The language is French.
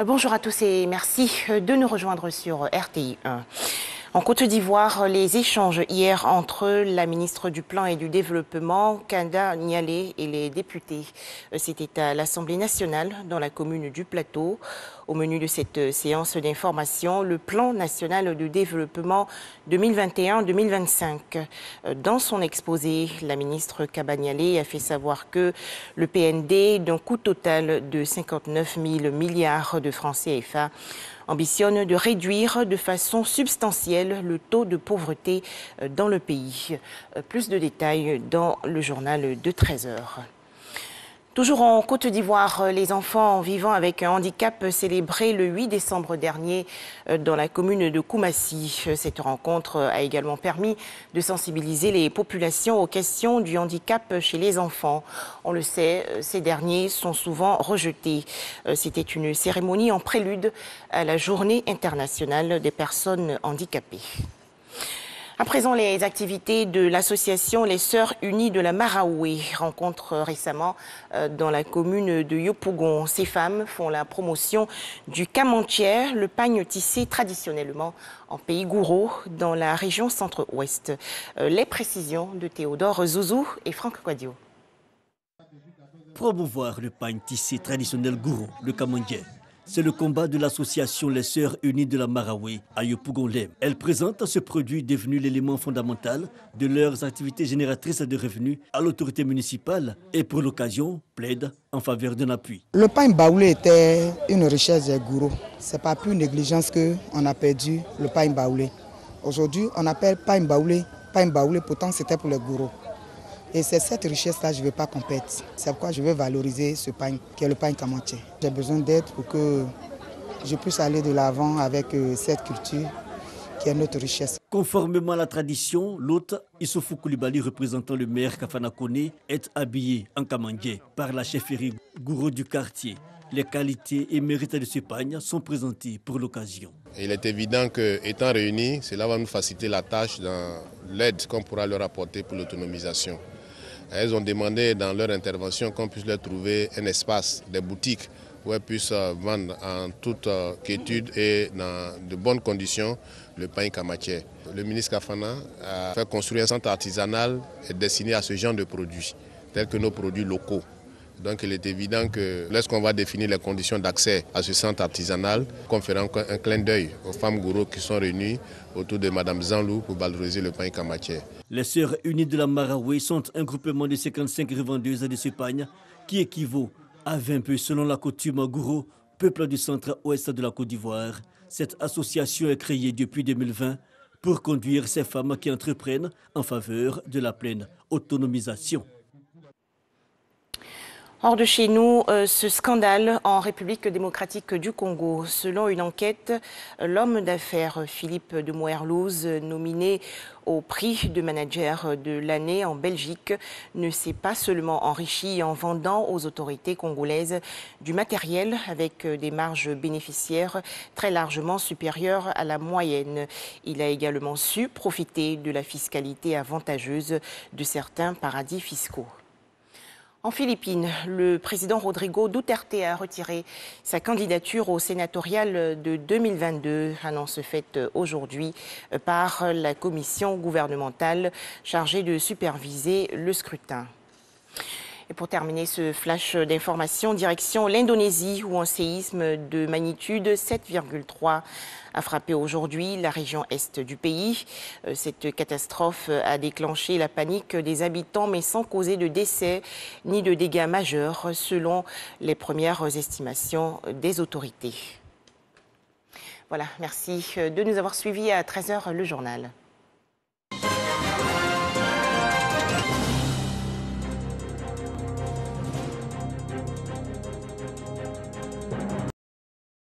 Bonjour à tous et merci de nous rejoindre sur RTI 1. En Côte d'Ivoire, les échanges hier entre la ministre du Plan et du Développement, Kanda Nialé, et les députés, c'était à l'Assemblée nationale dans la commune du Plateau. Au menu de cette séance d'information, le Plan national de développement 2021-2025. Dans son exposé, la ministre Kaba Nialé a fait savoir que le PND, d'un coût total de 59 000 milliards de francs CFA, ambitionne de réduire de façon substantielle le taux de pauvreté dans le pays. Plus de détails dans le journal de 13 heures. Toujours en Côte d'Ivoire, les enfants vivant avec un handicap célébrés le 8 décembre dernier dans la commune de Koumassi. Cette rencontre a également permis de sensibiliser les populations aux questions du handicap chez les enfants. On le sait, ces derniers sont souvent rejetés. C'était une cérémonie en prélude à la Journée internationale des personnes handicapées. À présent, les activités de l'association Les Sœurs Unies de la Maraoué, rencontre récemment dans la commune de Yopougon. Ces femmes font la promotion du kamantier, le pagne tissé traditionnellement en pays gouro dans la région centre-ouest. Les précisions de Théodore Zouzou et Franck Quadio. Promouvoir le pagne tissé traditionnel gouro, le kamantier. C'est le combat de l'association Les Sœurs Unies de la Maraoué à Yopougon-Lem. Elle présente ce produit devenu l'élément fondamental de leurs activités génératrices de revenus à l'autorité municipale et pour l'occasion plaide en faveur d'un appui. Le pain baoulé était une richesse des gourous. Ce n'est pas plus négligence qu'on a perdu le pain baoulé. Aujourd'hui, on appelle pain baoulé, pourtant c'était pour les gourous. Et c'est cette richesse-là que je ne veux pas qu'on perde. C'est pourquoi je veux valoriser ce pain, qui est le pain kamantier. J'ai besoin d'aide pour que je puisse aller de l'avant avec cette culture qui est notre richesse. Conformément à la tradition, l'hôte Issoufou Koulibaly, représentant le maire Kafana Koné, est habillé en kamantier par la chefferie gourou du quartier. Les qualités et mérites de ce pagne sont présentés pour l'occasion. Il est évident qu'étant réunis, cela va nous faciliter la tâche dans l'aide qu'on pourra leur apporter pour l'autonomisation. Elles ont demandé dans leur intervention qu'on puisse leur trouver un espace, des boutiques où elles puissent vendre en toute quiétude et dans de bonnes conditions le pain kamantier. Le ministre Kafana a fait construire un centre artisanal destiné à ce genre de produits, tels que nos produits locaux. Donc il est évident que lorsqu'on va définir les conditions d'accès à ce centre artisanal, qu'on fera un clin d'œil aux femmes gourous qui sont réunies autour de Mme Zanlou pour valoriser le pain kamantier. Les Sœurs Unies de la Maraoué sont un groupement de 55 revendeuses de ce pagne qui équivaut à 20 peu selon la coutume gourou, peuple du centre-ouest de la Côte d'Ivoire. Cette association est créée depuis 2020 pour conduire ces femmes qui entreprennent en faveur de la pleine autonomisation. Hors de chez nous, ce scandale en République démocratique du Congo. Selon une enquête, l'homme d'affaires Philippe de Moerlouz, nominé au prix de manager de l'année en Belgique, ne s'est pas seulement enrichi en vendant aux autorités congolaises du matériel avec des marges bénéficiaires très largement supérieures à la moyenne. Il a également su profiter de la fiscalité avantageuse de certains paradis fiscaux. En Philippines, le président Rodrigo Duterte a retiré sa candidature au sénatorial de 2022, annonce faite aujourd'hui par la commission gouvernementale chargée de superviser le scrutin. Et pour terminer ce flash d'information, direction l'Indonésie où un séisme de magnitude 7,3 a frappé aujourd'hui la région est du pays. Cette catastrophe a déclenché la panique des habitants mais sans causer de décès ni de dégâts majeurs selon les premières estimations des autorités. Voilà, merci de nous avoir suivis à 13 h le journal.